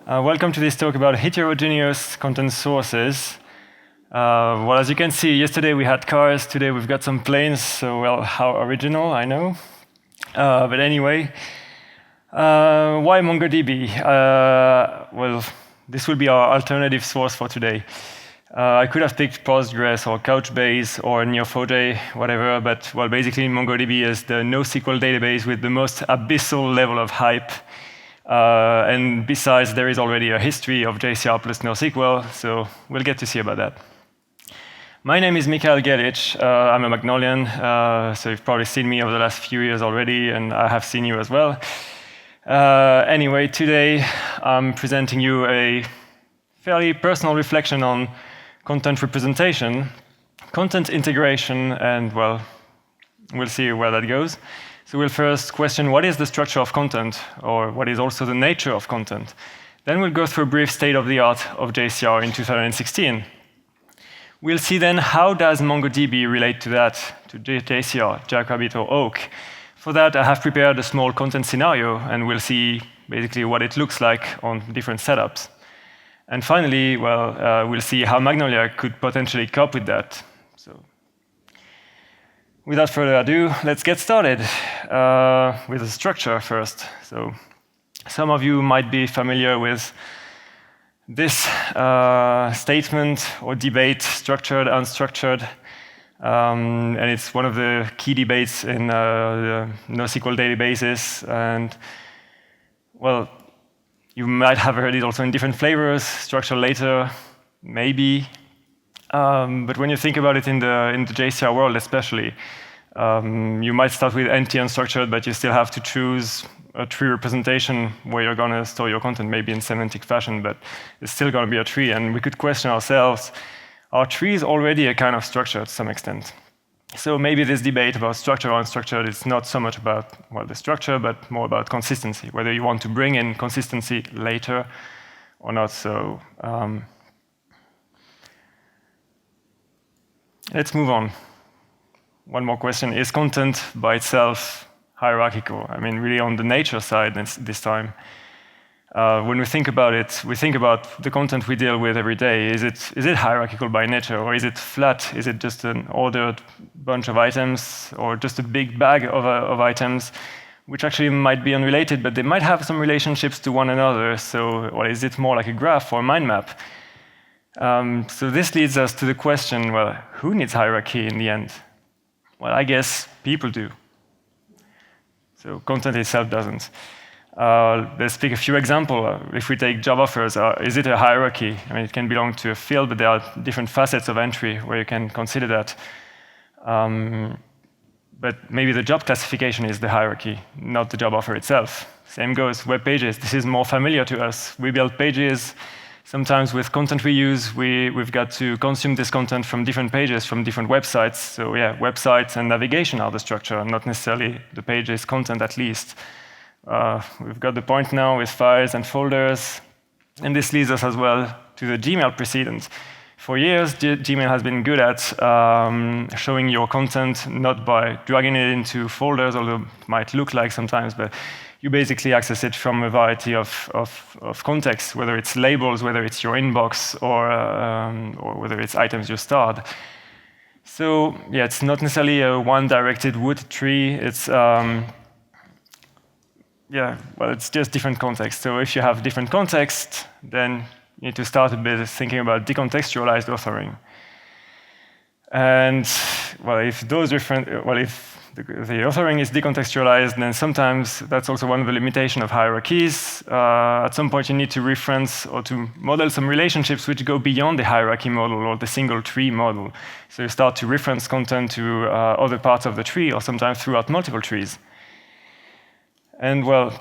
Welcome to this talk about heterogeneous content sources. Well, as you can see, yesterday we had cars, today we've got some planes, so well, how original, I know. But anyway, why MongoDB? Well, this will be our alternative source for today. I could have picked Postgres or Couchbase or Neo4j, whatever, but well, basically MongoDB is the NoSQL database with the most abyssal level of hype. And besides, there is already a history of JCR plus NoSQL, so we'll get to see about that. My name is Mikael Geljic. I'm a Magnolian, so you've probably seen me over the last few years already, and I have seen you as well. Anyway, today I'm presenting you a fairly personal reflection on content representation, content integration, and well, we'll see where that goes. So we'll first question what is the structure of content, or what is also the nature of content. Then we'll go through a brief state of the art of JCR in 2016. We'll see then how does MongoDB relate to that, to JCR, Jackrabbit or Oak. For that, I have prepared a small content scenario, and we'll see basically what it looks like on different setups. And finally, well, we'll see how Magnolia could potentially cope with that. So, without further ado, let's get started with the structure first. So, some of you might be familiar with this statement or debate, structured, unstructured. And it's one of the key debates in the NoSQL databases. And, well, you might have heard it also in different flavors, structured later, maybe. But when you think about it in the JCR world especially, you might start with empty unstructured, but you still have to choose a tree representation where you're going to store your content, maybe in semantic fashion, but it's still going to be a tree. And we could question ourselves, are trees already a kind of structure to some extent? So maybe this debate about structured or unstructured is not so much about well, the structure, but more about consistency, whether you want to bring in consistency later or not. So let's move on. One more question, is content by itself hierarchical? I mean, really on the nature side this time. When we think about it, we think about the content we deal with every day. Is it hierarchical by nature, or is it flat? Is it just an ordered bunch of items, or just a big bag of items, which actually might be unrelated, but they might have some relationships to one another? So, or is it more like a graph or a mind map? So this leads us to the question, well, who needs hierarchy in the end? Well, I guess people do. So content itself doesn't. Let's pick a few examples. If we take job offers, is it a hierarchy? I mean, it can belong to a field, but there are different facets of entry where you can consider that. But maybe the job classification is the hierarchy, not the job offer itself. Same goes web pages. This is more familiar to us. We build pages. Sometimes with content we use, we've got to consume this content from different pages, from different websites. So yeah, websites and navigation are the structure, not necessarily the page's content at least. We've got the point now with files and folders, and this leads us as well to the Gmail precedent. For years, Gmail has been good at showing your content not by dragging it into folders, although it might look like sometimes, but you basically access it from a variety of contexts, whether it's labels, whether it's your inbox, or whether it's items you starred. So yeah, it's not necessarily a one-directed wood tree. It's yeah, well, it's just different context. So if you have different context, then you need to start a bit thinking about decontextualized authoring. And well, if the authoring is decontextualized, then sometimes that's also one of the limitations of hierarchies. At some point, you need to reference or to model some relationships which go beyond the hierarchy model or the single tree model. So you start to reference content to other parts of the tree, or sometimes throughout multiple trees. And well,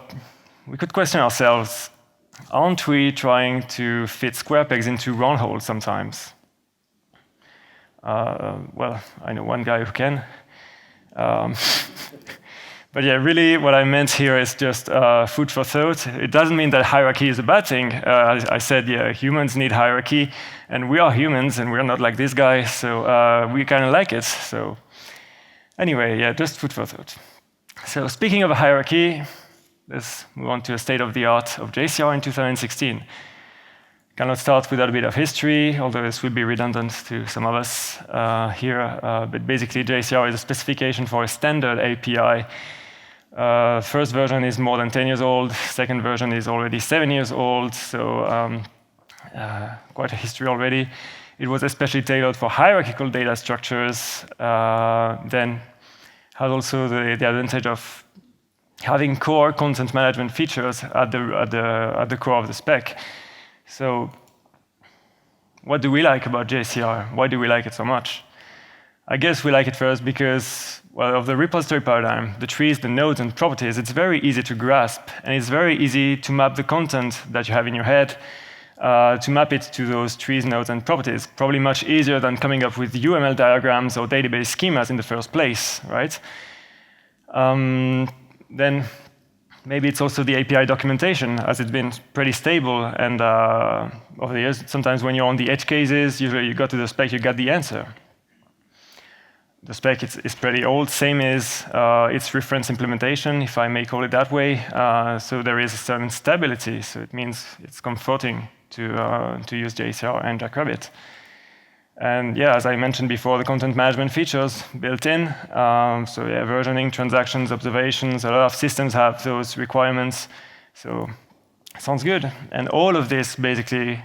we could question ourselves, aren't we trying to fit square pegs into round holes sometimes? Well, I know one guy who can. But yeah, really what I meant here is just food for thought. It doesn't mean that hierarchy is a bad thing. I said, yeah, humans need hierarchy, and we are humans, and we're not like this guy, so we kind of like it. So anyway, yeah, just food for thought. So speaking of a hierarchy, let's move on to a state of the art of JCR in 2016. Cannot start without a bit of history, although this will be redundant to some of us here. But basically, JCR is a specification for a standard API. First version is more than 10 years old. Second version is already 7 years old, so quite a history already. It was especially tailored for hierarchical data structures. Then has also the advantage of having core content management features at the core of the spec. So what do we like about JCR? Why do we like it so much? I guess we like it first because, well, of the repository paradigm, the trees, the nodes, and properties, it's very easy to grasp, and it's very easy to map the content that you have in your head, to map it to those trees, nodes, and properties. Probably much easier than coming up with UML diagrams or database schemas in the first place, right? Then maybe it's also the API documentation, as it's been pretty stable, and over the years, sometimes when you're on the edge cases, usually you go to the spec, you get the answer. The spec is pretty old, same as its reference implementation, if I may call it that way. So there is a certain stability, so it means it's comforting to use JCR and Jackrabbit. And yeah, as I mentioned before, the content management features built in. So yeah, versioning, transactions, observations, a lot of systems have those requirements. So sounds good. And all of this basically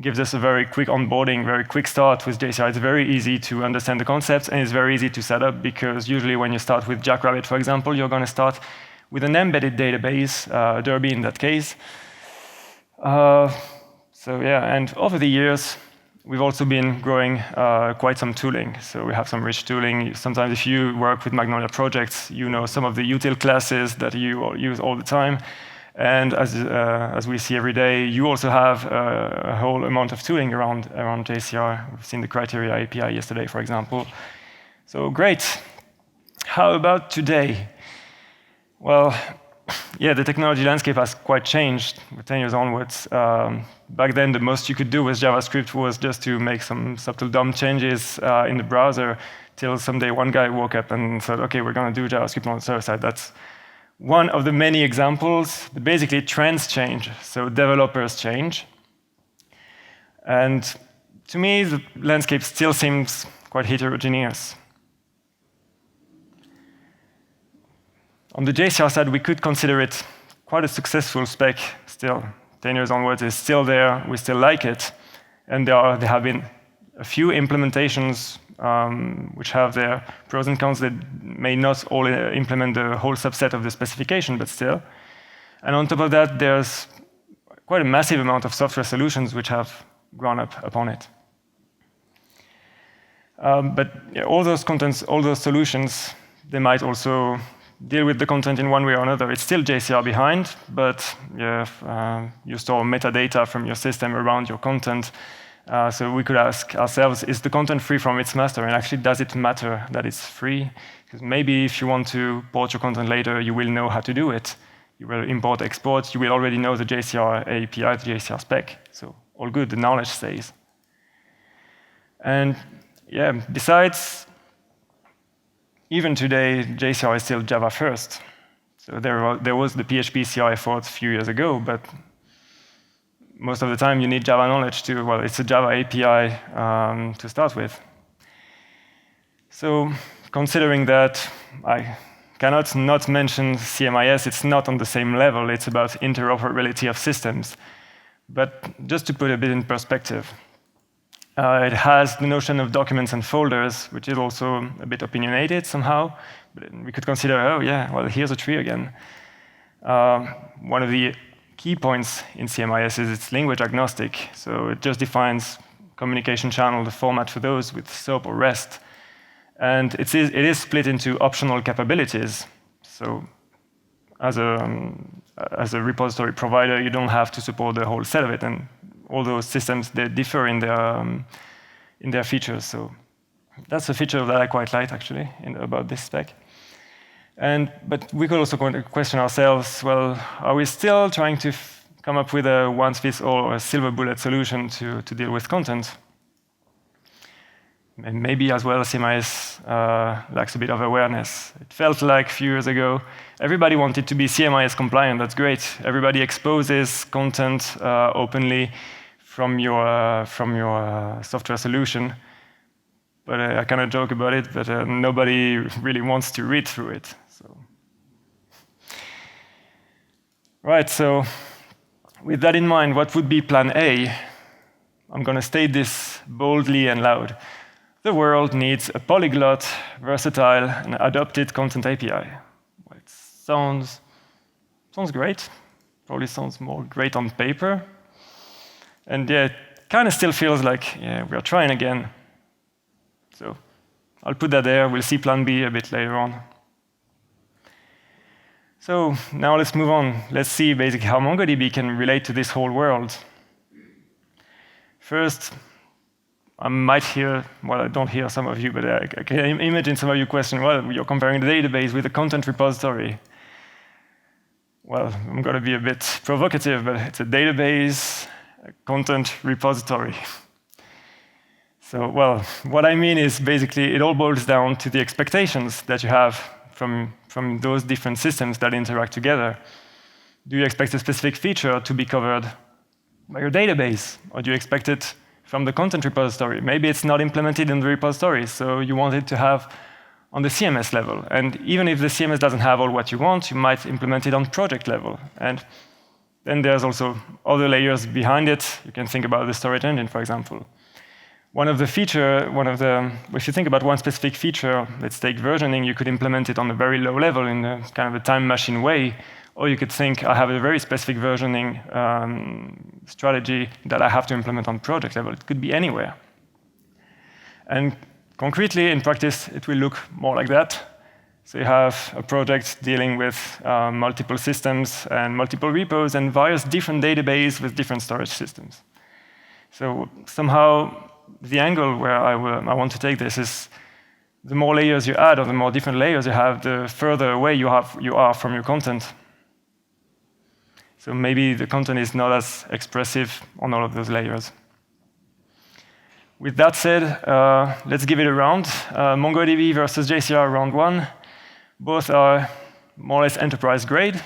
gives us a very quick onboarding, very quick start with JCR. It's very easy to understand the concepts, and it's very easy to set up, because usually when you start with Jackrabbit, for example, you're going to start with an embedded database, Derby in that case. So yeah, and over the years, we've also been growing quite some tooling. So we have some rich tooling. Sometimes if you work with Magnolia projects, you know some of the util classes that you use all the time. And as we see every day, you also have a whole amount of tooling around JCR. We've seen the criteria API yesterday, for example. So great. How about today? Well, yeah, the technology landscape has quite changed with 10 years onwards. Back then, the most you could do with JavaScript was just to make some subtle DOM changes in the browser, till someday one guy woke up and said, OK, we're going to do JavaScript on the server side. That's one of the many examples. But basically, trends change, so developers change. And to me, the landscape still seems quite heterogeneous. On the JCR side, we could consider it quite a successful spec still. 10 years onwards, it's still there. We still like it. And there have been a few implementations which have their pros and cons. That may not all implement the whole subset of the specification, but still. And on top of that, there's quite a massive amount of software solutions which have grown up upon it. But yeah, all those contents, all those solutions, they might also deal with the content in one way or another. It's still JCR behind, but yeah, you store metadata from your system around your content. So we could ask ourselves, is the content free from its master? And actually, does it matter that it's free? Because maybe if you want to port your content later, you will know how to do it. You will import, export. You will already know the JCR API, the JCR spec. So all good, the knowledge stays. And yeah, besides, even today, JCR is still Java first. So there was the PHP CI effort a few years ago, but most of the time you need Java knowledge to, well, it's a Java API to start with. So considering that, I cannot not mention CMIS. It's not on the same level. It's about interoperability of systems. But just to put a bit in perspective, it has the notion of documents and folders, which is also a bit opinionated somehow. But we could consider, oh yeah, well, here's a tree again. One of the key points in CMIS is it's language agnostic. So it just defines communication channel, the format for those with SOAP or REST. And it is split into optional capabilities. So as a repository provider, you don't have to support the whole set of it. And all those systems, they differ in their features. So that's a feature that I quite like, actually, about this spec. But we could also question ourselves, well, are we still trying to come up with a one-fits-all or a silver bullet solution to deal with content? and maybe as well CMIS lacks a bit of awareness. It felt like a few years ago, everybody wanted to be CMIS compliant. That's great. Everybody exposes content openly from your software solution. But I kind of joke about it, but nobody really wants to read through it. So. Right, so with that in mind, what would be plan A? I'm going to state this boldly and loud. The world needs a polyglot, versatile, and adopted content API. Well, it sounds great. Probably sounds more great on paper. And yeah, it kind of still feels like, yeah, we're trying again. So I'll put that there. We'll see plan B a bit later on. So now let's move on. Let's see basically how MongoDB can relate to this whole world. First, I might hear, well, I don't hear some of you, but I can imagine some of you question, well, you're comparing the database with a content repository. Well, I'm going to be a bit provocative, but it's a database, a content repository. So, well, what I mean is basically it all boils down to the expectations that you have from those different systems that interact together. Do you expect a specific feature to be covered by your database? Or do you expect it from the content repository? Maybe it's not implemented in the repository, so you want it to have on the CMS level. And even if the CMS doesn't have all what you want, you might implement it on project level. And then there's also other layers behind it. You can think about the storage engine, for example. If you think about one specific feature, let's take versioning, you could implement it on a very low level in a kind of a time machine way. Or you could think, I have a very specific versioning strategy that I have to implement on project level. It could be anywhere. And concretely, in practice, it will look more like that. So you have a project dealing with multiple systems and multiple repos and various different databases with different storage systems. So somehow, the angle where I want to take this is the more layers you add or the more different layers you have, the further away you are from your content. So maybe the content is not as expressive on all of those layers. With that said, let's give it a round. MongoDB versus JCR round 1. Both are more or less enterprise grade.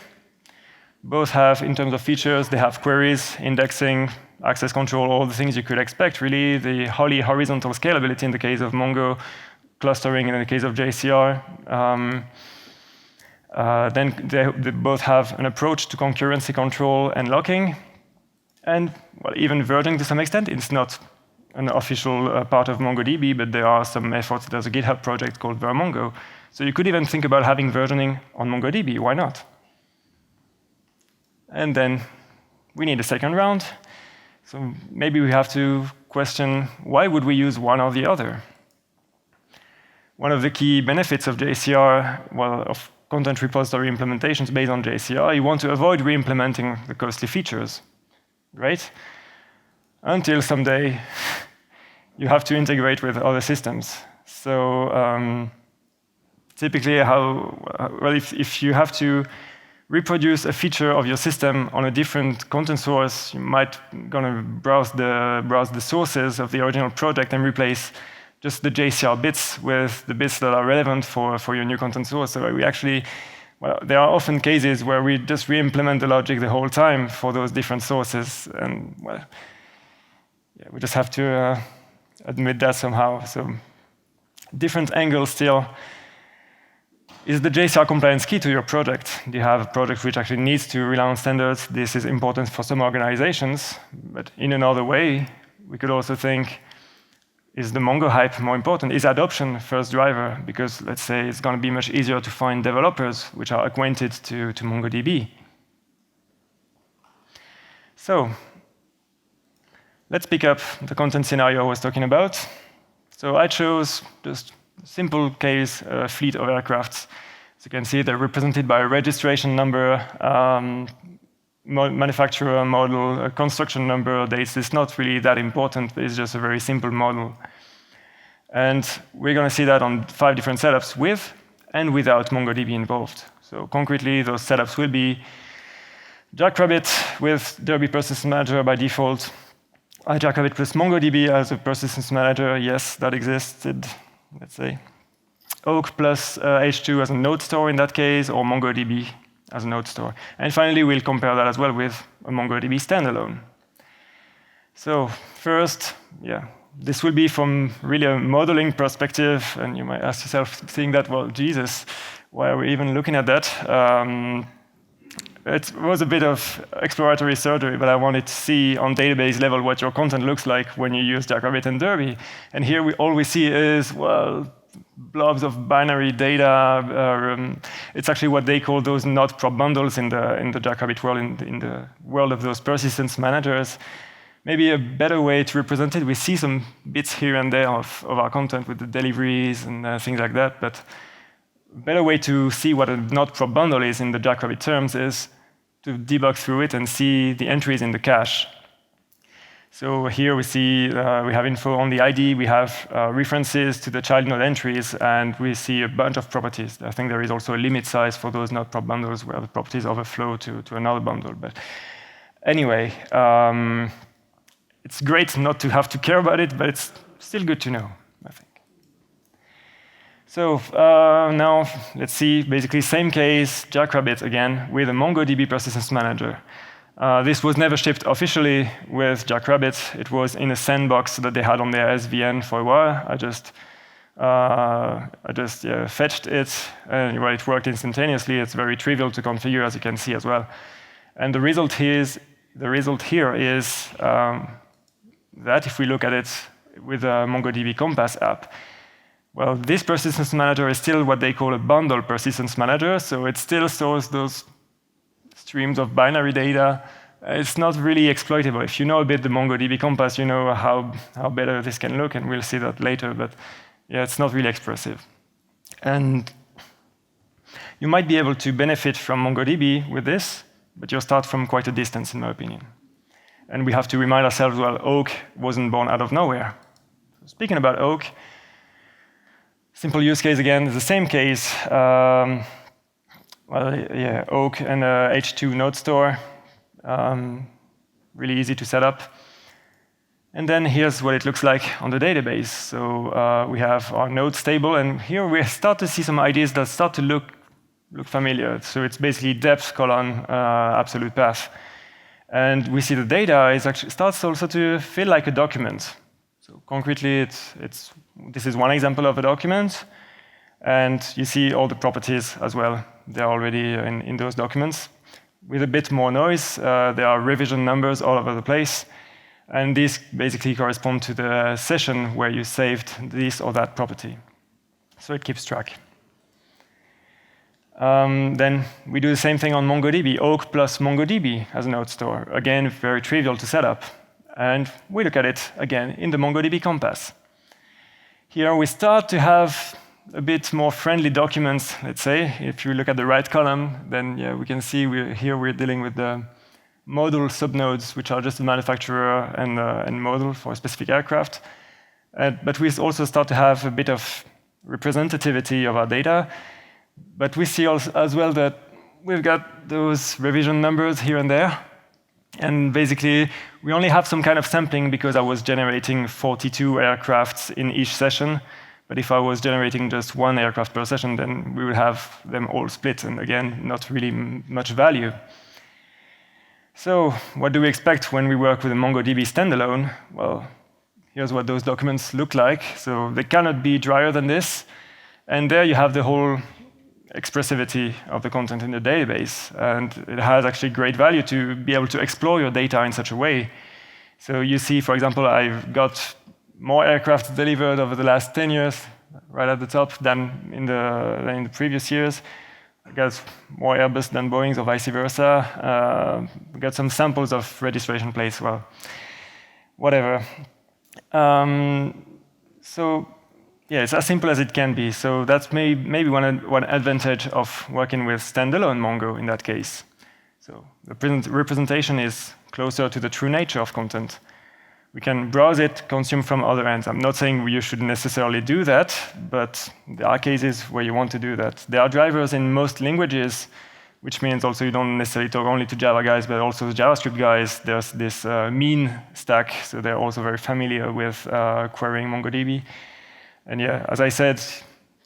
Both have, in terms of features, they have queries, indexing, access control, all the things you could expect, really. The highly horizontal scalability in the case of Mongo, clustering in the case of JCR. Then they both have an approach to concurrency control and locking. And well, even versioning to some extent. It's not an official part of MongoDB, but there are some efforts. There's a GitHub project called vermongo. So you could even think about having versioning on MongoDB. Why not? And then we need a second round. So maybe we have to question, why would we use one or the other? One of the key benefits of JCR, well, of content repository implementations based on JCR, you want to avoid re-implementing the costly features, right? Until someday you have to integrate with other systems. So typically, if you have to reproduce a feature of your system on a different content source, you might gonna browse the sources of the original project and replace just the JCR bits with the bits that are relevant for your new content source. So we actually, well, there are often cases where we just re-implement the logic the whole time for those different sources, and well, yeah, we just have to admit that somehow. So different angles still. Is the JCR compliance key to your project? Do you have a project which actually needs to rely on standards? This is important for some organizations, but in another way, we could also think, is the Mongo hype more important? Is adoption first driver? Because let's say it's going to be much easier to find developers which are acquainted to MongoDB. So let's pick up the content scenario I was talking about. So I chose just a simple case, a fleet of aircrafts. As you can see, they're represented by a registration number, manufacturer model, a construction number, dates. It's not really that important, but it's just a very simple model. And we're going to see that on 5 different setups with and without MongoDB involved. So concretely, those setups will be Jackrabbit with Derby Process Manager by default, Jackrabbit plus MongoDB as a persistence manager, yes, that existed, let's say. Oak plus H2 as a node store in that case, or MongoDB as a node store. And finally, we'll compare that as well with a MongoDB standalone. So first, yeah, this will be from really a modeling perspective, and you might ask yourself, saying that, well, Jesus, why are we even looking at that? It was a bit of exploratory surgery, but I wanted to see on database level what your content looks like when you use Jackrabbit and Derby. And here all we see is, well, blobs of binary data. It's actually what they call those not prop bundles in the Jackrabbit world, in the world of those persistence managers. Maybe a better way to represent it, we see some bits here and there of our content with the deliveries and things like that, but a better way to see what a not prop bundle is in the Jackrabbit terms is to debug through it and see the entries in the cache. So here we see we have info on the ID, we have references to the child node entries, and we see a bunch of properties. I think there is also a limit size for those not prop bundles where the properties overflow to another bundle. But anyway, it's great not to have to care about it, but it's still good to know, I think. So now let's see, basically same case, Jackrabbit again, with a MongoDB persistence manager. This was never shipped officially with Jackrabbit. It was in a sandbox that they had on their SVN for a while. I just fetched it, and well, it worked instantaneously. It's very trivial to configure, as you can see as well. And the result here is that if we look at it with a MongoDB Compass app, well, this persistence manager is still what they call a bundle persistence manager, so it still stores those streams of binary data. It's not really exploitable. If you know a bit the MongoDB Compass, you know how better this can look, and we'll see that later, but yeah, it's not really expressive. And you might be able to benefit from MongoDB with this, but you'll start from quite a distance, in my opinion. And we have to remind ourselves, well, Oak wasn't born out of nowhere. Speaking about Oak, simple use case again, the same case. Well, yeah, Oak and H2 node store, really easy to set up. And then here's what it looks like on the database. So we have our nodes table, and here we start to see some ideas that start to look familiar. So it's basically depth colon absolute path. And we see the data is actually starts also to feel like a document. So concretely, this is one example of a document, and you see all the properties as well. They're already in those documents. With a bit more noise, there are revision numbers all over the place, and these basically correspond to the session where you saved this or that property. So it keeps track. Then we do the same thing on MongoDB, Oak plus MongoDB as a node store. Again, very trivial to set up. And we look at it again in the MongoDB Compass. Here we start to have a bit more friendly documents, let's say. If you look at the right column, then yeah, we can see we're dealing with the model subnodes, which are just a manufacturer and model for a specific aircraft. But we also start to have a bit of representativity of our data. But we see also as well that we've got those revision numbers here and there. And basically, we only have some kind of sampling because I was generating 42 aircrafts in each session. But if I was generating just one aircraft per session, then we would have them all split. And again, not really much value. So what do we expect when we work with a MongoDB standalone? Well, here's what those documents look like. So they cannot be drier than this. And there you have the whole expressivity of the content in the database. And it has actually great value to be able to explore your data in such a way. So you see, for example, I've got more aircraft delivered over the last 10 years, right at the top, than in the previous years. I got more Airbus than Boeings or vice versa. We got some samples of registration plates, well, whatever. So yeah, it's as simple as it can be. So that's maybe one advantage of working with standalone Mongo in that case. So the representation is closer to the true nature of content. We can browse it, consume from other ends. I'm not saying you should necessarily do that, but there are cases where you want to do that. There are drivers in most languages which means also you don't necessarily talk only to Java guys, but also the JavaScript guys. There's this mean stack, so they're also very familiar with querying MongoDB. And yeah, as I said,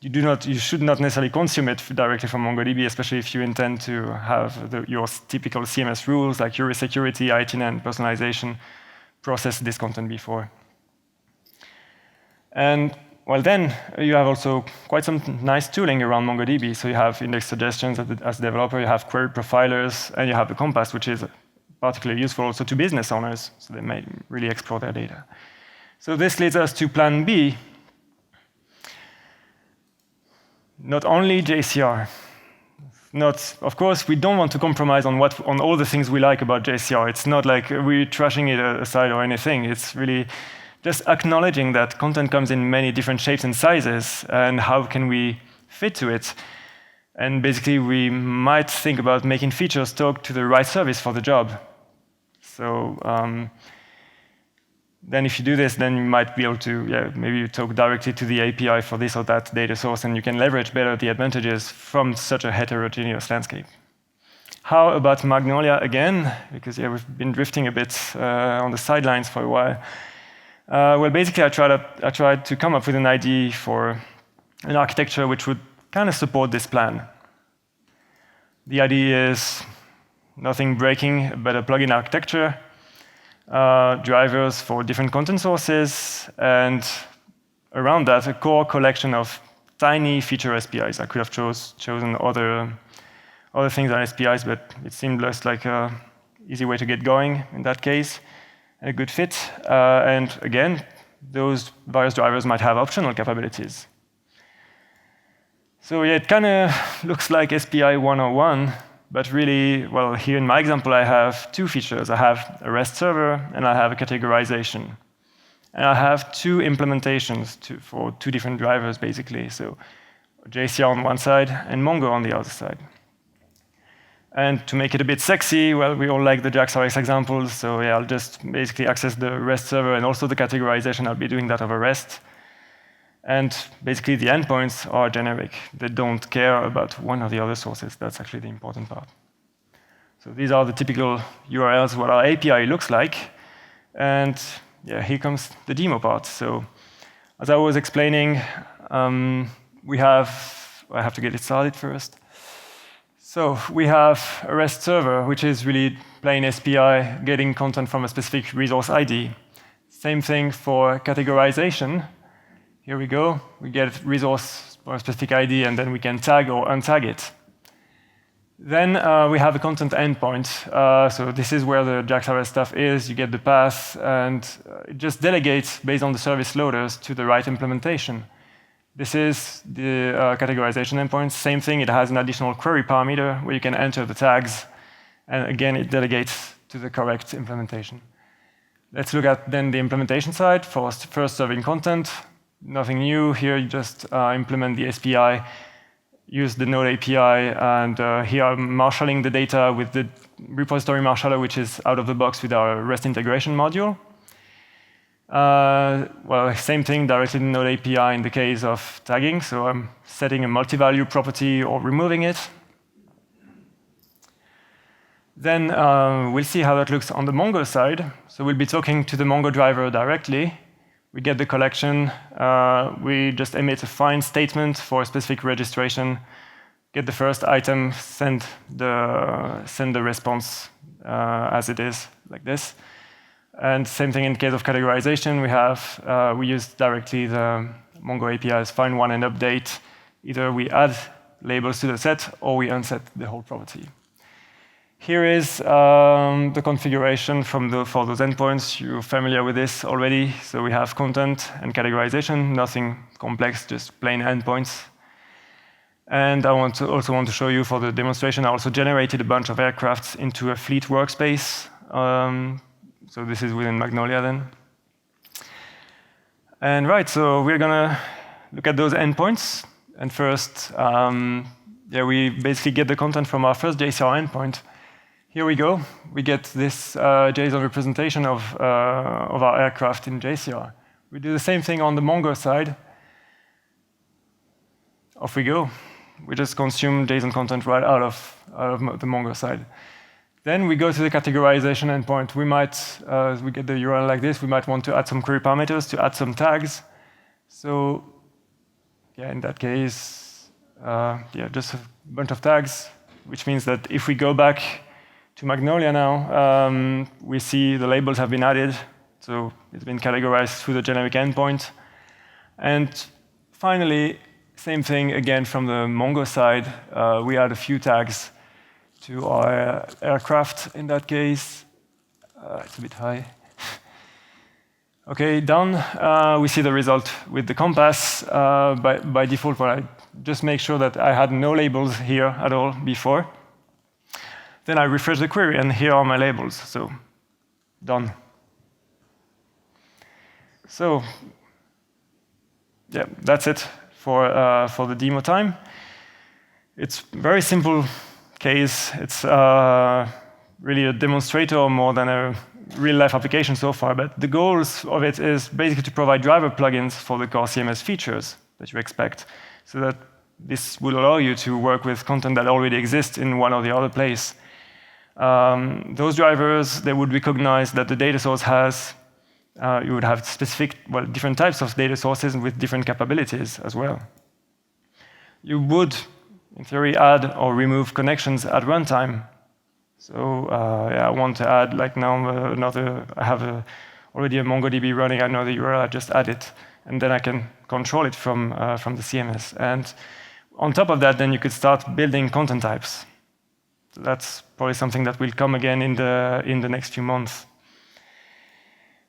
you should not necessarily consume it directly from MongoDB, especially if you intend to have your typical CMS rules like URI security, ITN, personalization, process this content before. And well, then you have also quite some nice tooling around MongoDB. So you have index suggestions as a developer, you have query profilers, and you have the Compass, which is particularly useful also to business owners, so they may really explore their data. So this leads us to plan B. Not only JCR. Of course, we don't want to compromise on all the things we like about JCR. It's not like we're trashing it aside or anything. It's really just acknowledging that content comes in many different shapes and sizes, and how can we fit to it. And basically, we might think about making features talk to the right service for the job. So then if you do this, then you might be able to, maybe you talk directly to the API for this or that data source, and you can leverage better the advantages from such a heterogeneous landscape. How about Magnolia again? Because we've been drifting a bit on the sidelines for a while. Well, basically, I tried to come up with an idea for an architecture which would kind of support this plan. The idea is nothing breaking, but a plugin architecture, drivers for different content sources, and around that, a core collection of tiny feature SPIs. I could have chosen other things than SPIs, but it seemed less like an easy way to get going in that case. A good fit. And again, those various drivers might have optional capabilities. So yeah, it kind of looks like SPI 101, but really, well, here in my example, I have two features. I have a REST server, and I have a categorization. And I have two implementations for two different drivers, basically. So JCR on one side and Mongo on the other side. And to make it a bit sexy, well, we all like the JAX-RS examples, so yeah, I'll just basically access the REST server and also the categorization. I'll be doing that over REST. And basically, the endpoints are generic. They don't care about one or the other sources. That's actually the important part. So these are the typical URLs, what our API looks like. And yeah, here comes the demo part. So as I was explaining, I have to get it started first. So we have a REST server, which is really plain SPI, getting content from a specific resource ID. Same thing for categorization. Here we go. We get resource for a specific ID, and then we can tag or untag it. Then we have a content endpoint. So this is where the JAX-RS stuff is. You get the path, and it just delegates based on the service loaders to the right implementation. This is the categorization endpoint. Same thing, it has an additional query parameter where you can enter the tags. And again, it delegates to the correct implementation. Let's look at then the implementation side. First serving content. Nothing new here, you just implement the SPI, use the Node API, and here I'm marshalling the data with the repository marshaller, which is out of the box with our REST integration module. Well, same thing, directly in Node API in the case of tagging. So I'm setting a multi-value property or removing it. Then we'll see how that looks on the Mongo side. So we'll be talking to the Mongo driver directly. We get the collection. We just emit a find statement for a specific registration. Get the first item, send the response as it is, like this. And same thing in case of categorization, we use directly the Mongo API's find one and update. Either we add labels to the set or we unset the whole property. Here is the configuration for those endpoints. You're familiar with this already. So we have content and categorization, nothing complex, just plain endpoints. And I also want to show you for the demonstration, I also generated a bunch of aircrafts into a fleet workspace. So this is within Magnolia then. And right, so we're gonna look at those endpoints. And first, we basically get the content from our first JCR endpoint. Here we go. We get this JSON representation of our aircraft in JCR. We do the same thing on the Mongo side. Off we go. We just consume JSON content right out of the Mongo side. Then we go to the categorization endpoint. We might, we get the URL like this, we might want to add some query parameters to add some tags. So yeah, in that case, yeah, just a bunch of tags, which means that if we go back to Magnolia now, we see the labels have been added. So it's been categorized through the generic endpoint. And finally, same thing again from the Mongo side. We add a few tags to our aircraft in that case. It's a bit high. OK, done. We see the result with the compass. By default, well, I just make sure that I had no labels here at all before. Then I refresh the query, and here are my labels. So done. So yeah, that's it for the demo time. It's very simple case. It's really a demonstrator more than a real-life application so far. But the goals of it is basically to provide driver plugins for the core CMS features that you expect, so that this will allow you to work with content that already exists in one or the other place. Those drivers, they would recognize that the data source has, you would have specific, well, different types of data sources with different capabilities as well. You would, in theory, add or remove connections at runtime. So yeah, I want to add, like now, I have already a MongoDB running, I know the URL, I just add it, and then I can control it from the CMS. And on top of that, then you could start building content types. So that's probably something that will come again in the next few months.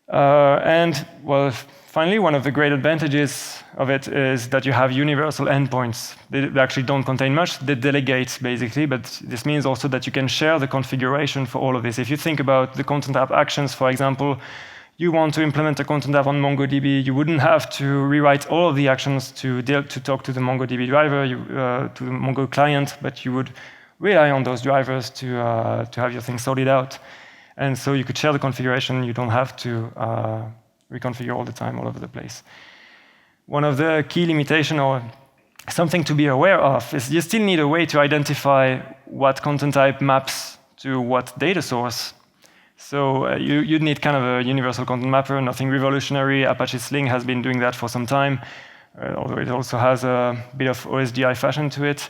And well, finally, one of the great advantages of it is that you have universal endpoints. They actually don't contain much. They delegate, basically, but this means also that you can share the configuration for all of this. If you think about the content app actions, for example, you want to implement a content app on MongoDB, you wouldn't have to rewrite all of the actions to talk to the MongoDB driver, to the Mongo client, but you would rely on those drivers to have your thing sorted out. And so you could share the configuration. You don't have to reconfigure all the time, all over the place. One of the key limitations, or something to be aware of, is you still need a way to identify what content type maps to what data source. So you'd need kind of a universal content mapper, nothing revolutionary. Apache Sling has been doing that for some time, although it also has a bit of OSGI fashion to it.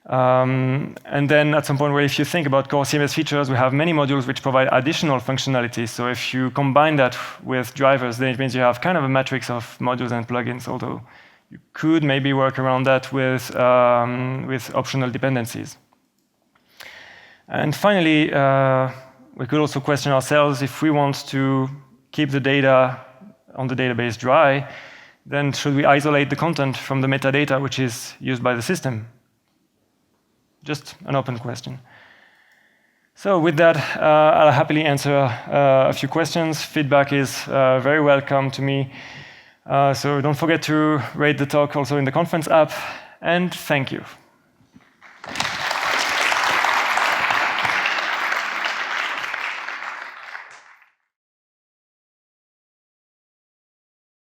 And then at some point where if you think about core CMS features, we have many modules which provide additional functionality. So if you combine that with drivers, then it means you have kind of a matrix of modules and plugins, although you could maybe work around that with optional dependencies. And finally, we could also question ourselves if we want to keep the data on the database dry, then should we isolate the content from the metadata which is used by the system? Just an open question. So with that, I'll happily answer a few questions. Feedback is very welcome to me. So don't forget to rate the talk also in the conference app. And thank you.